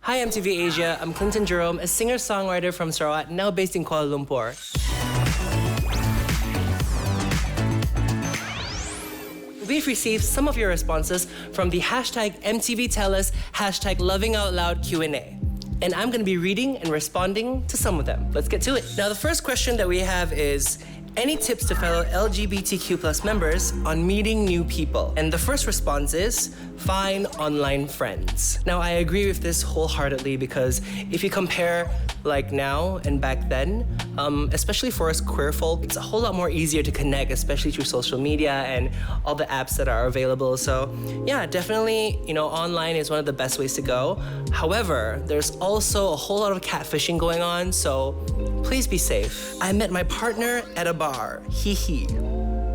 Hi MTV Asia, I'm Clinton Jerome, a singer-songwriter from Sarawak, now based in Kuala Lumpur. We've received some of your responses from the hashtag MTVTellUs, hashtag LovingOutLoud Q&A. And I'm gonna be reading and responding to some of them. Let's get to it. Now, the first question that we have is, any tips to fellow LGBTQ plus members on meeting new people? And the first response is, find online friends. Now, I agree with this wholeheartedly because if you compare like now and back then, especially for us queer folk, it's a whole lot more easier to connect, especially through social media and all the apps that are available. So yeah, definitely, online is one of the best ways to go. However, there's also a whole lot of catfishing going on, so please be safe. I met my partner at a bar. Hee hee.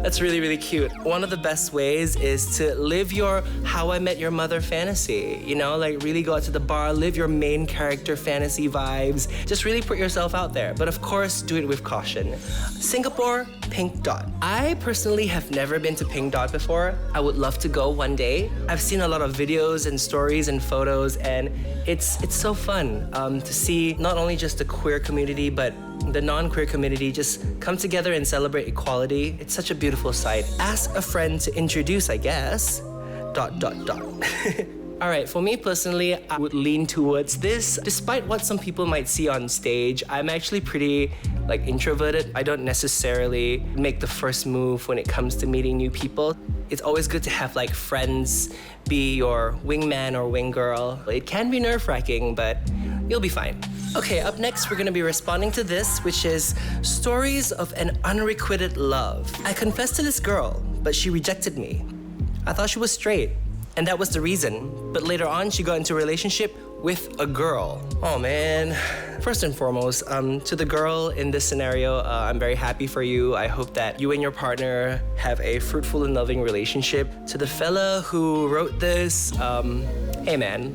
That's really, really cute. One of the best ways is to live your How I Met Your Mother fantasy. Really go out to the bar, live your main character fantasy vibes. Just really put yourself out there. But of course, do it with caution. Singapore, Pink Dot. I personally have never been to Pink Dot before. I would love to go one day. I've seen a lot of videos and stories and photos, and it's so fun to see not only just the queer community, but the non-queer community just come together and celebrate equality. It's such a beautiful sight. Ask a friend to introduce, I guess. ... All right, for me personally, I would lean towards this. Despite what some people might see on stage, I'm actually pretty introverted. I don't necessarily make the first move when it comes to meeting new people. It's always good to have friends be your wingman or winggirl. It can be nerve-wracking, but you'll be fine. Okay, up next, we're gonna be responding to this, which is stories of an unrequited love. I confessed to this girl, but she rejected me. I thought she was straight, and that was the reason. But later on, she got into a relationship with a girl. Oh man. First and foremost, to the girl in this scenario, I'm very happy for you. I hope that you and your partner have a fruitful and loving relationship. To the fella who wrote this, hey man,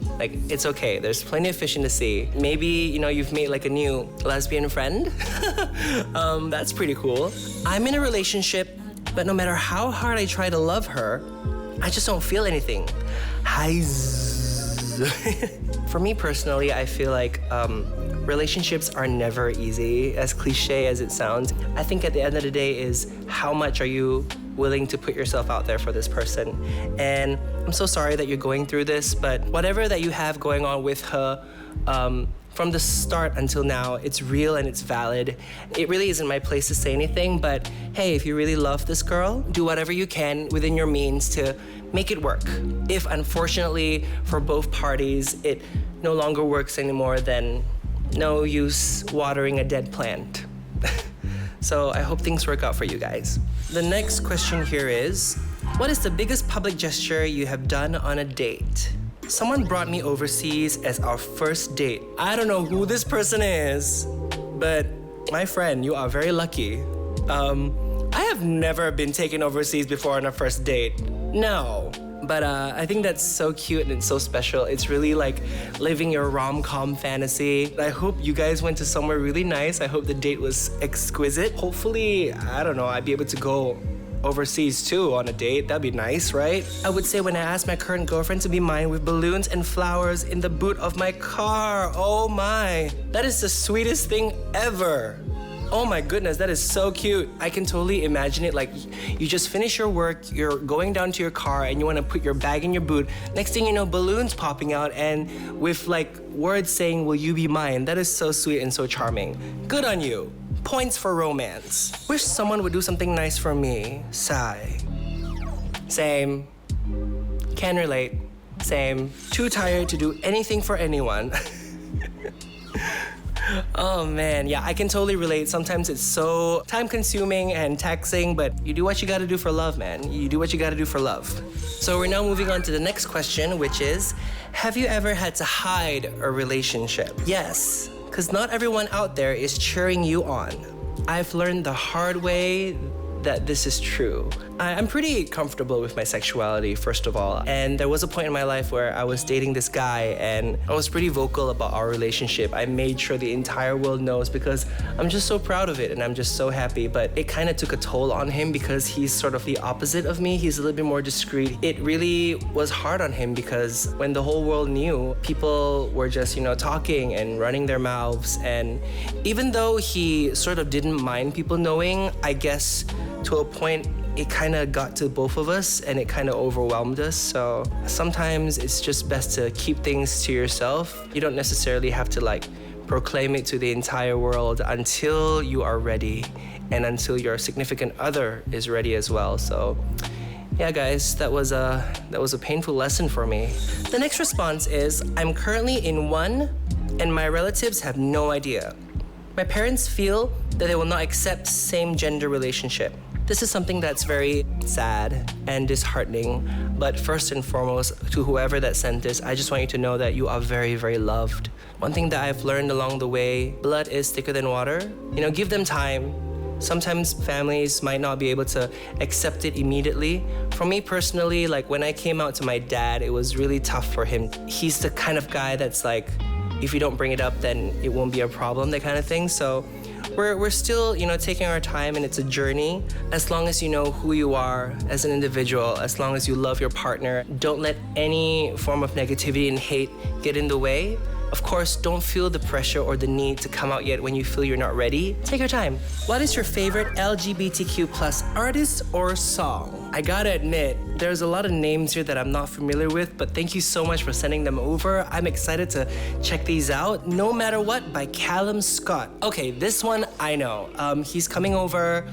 it's okay. There's plenty of fish in the sea. Maybe, you've made a new lesbian friend. That's pretty cool. I'm in a relationship, but no matter how hard I try to love her, I just don't feel anything. For me personally, I feel like relationships are never easy, as cliche as it sounds. I think at the end of the day is how much are you willing to put yourself out there for this person. And I'm so sorry that you're going through this, but whatever that you have going on with her, from the start until now, it's real and it's valid. It really isn't my place to say anything, but hey, if you really love this girl, do whatever you can within your means to make it work. If unfortunately for both parties, it no longer works anymore, then no use watering a dead plant. So I hope things work out for you guys. The next question here is, what is the biggest public gesture you have done on a date? Someone brought me overseas as our first date. I don't know who this person is, but my friend, you are very lucky. I have never been taken overseas before on a first date. No. But I think that's so cute and it's so special. It's really living your rom-com fantasy. I hope you guys went to somewhere really nice. I hope the date was exquisite. Hopefully, I'd be able to go overseas too on a date. That'd be nice, right? I would say when I asked my current girlfriend to be mine with balloons and flowers in the boot of my car. Oh my. That is the sweetest thing ever. Oh my goodness, that is so cute. I can totally imagine it. You just finish your work, you're going down to your car and you want to put your bag in your boot. Next thing you know, balloons popping out and with words saying, will you be mine? That is so sweet and so charming. Good on you. Points for romance. Wish someone would do something nice for me. Sigh. Same. Can relate. Same. Too tired to do anything for anyone. Oh man, yeah, I can totally relate. Sometimes it's so time-consuming and taxing, but you do what you gotta do for love, man. You do what you gotta do for love. So we're now moving on to the next question, which is, have you ever had to hide a relationship? Yes, because not everyone out there is cheering you on. I've learned the hard way that this is true. I'm pretty comfortable with my sexuality, first of all. And there was a point in my life where I was dating this guy and I was pretty vocal about our relationship. I made sure the entire world knows because I'm just so proud of it and I'm just so happy. But it kind of took a toll on him because he's sort of the opposite of me. He's a little bit more discreet. It really was hard on him because when the whole world knew, people were just, talking and running their mouths. And even though he sort of didn't mind people knowing, I guess to a point, it kind of got to both of us and it kind of overwhelmed us. So sometimes it's just best to keep things to yourself. You don't necessarily have to proclaim it to the entire world until you are ready and until your significant other is ready as well. So yeah, guys, that was a painful lesson for me. The next response is, I'm currently in one and my relatives have no idea. My parents feel that they will not accept same gender relationship. This is something that's very sad and disheartening, but first and foremost, to whoever that sent this, I just want you to know that you are very, very loved. One thing that I've learned along the way, blood is thicker than water. Give them time. Sometimes families might not be able to accept it immediately. For me personally, when I came out to my dad, it was really tough for him. He's the kind of guy that's if you don't bring it up, then it won't be a problem, that kind of thing. So we're still, taking our time, and it's a journey. As long as you know who you are as an individual, as long as you love your partner, don't let any form of negativity and hate get in the way. Of course, don't feel the pressure or the need to come out yet when you feel you're not ready. Take your time. What is your favorite LGBTQ plus artist or song? I gotta admit, there's a lot of names here that I'm not familiar with, but thank you so much for sending them over. I'm excited to check these out. No Matter What by Callum Scott. Okay, this one I know. He's coming over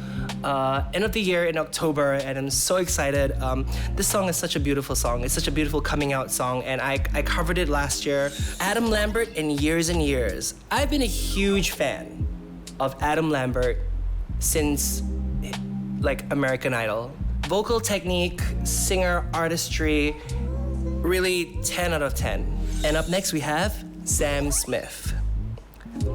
end of the year in October, and I'm so excited. This song is such a beautiful song. It's such a beautiful coming out song, and I covered it last year. Adam Lambert in Years and Years. I've been a huge fan of Adam Lambert since American Idol. Vocal technique, singer artistry, really 10 out of 10. And up next we have Sam Smith.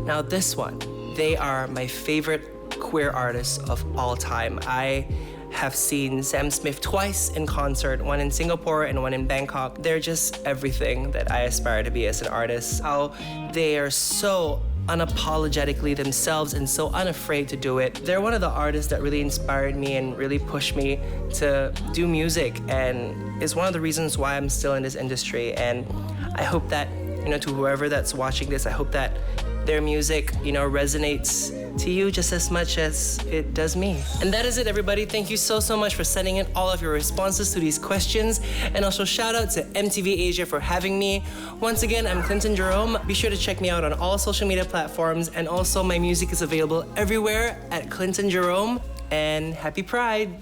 Now this one, they are my favorite queer artists of all time. I have seen Sam Smith twice in concert, one in Singapore and one in Bangkok. They're just everything that I aspire to be as an artist. How they are so unapologetically themselves and so unafraid to do it. They're one of the artists that really inspired me and really pushed me to do music, and is one of the reasons why I'm still in this industry. And I hope that, to whoever that's watching this, I hope that their music, resonates to you just as much as it does me. And that is it, everybody. Thank you so much for sending in all of your responses to these questions. And also shout out to MTV Asia for having me. Once again, I'm Clinton Jerome. Be sure to check me out on all social media platforms. And also my music is available everywhere at Clinton Jerome. And happy Pride.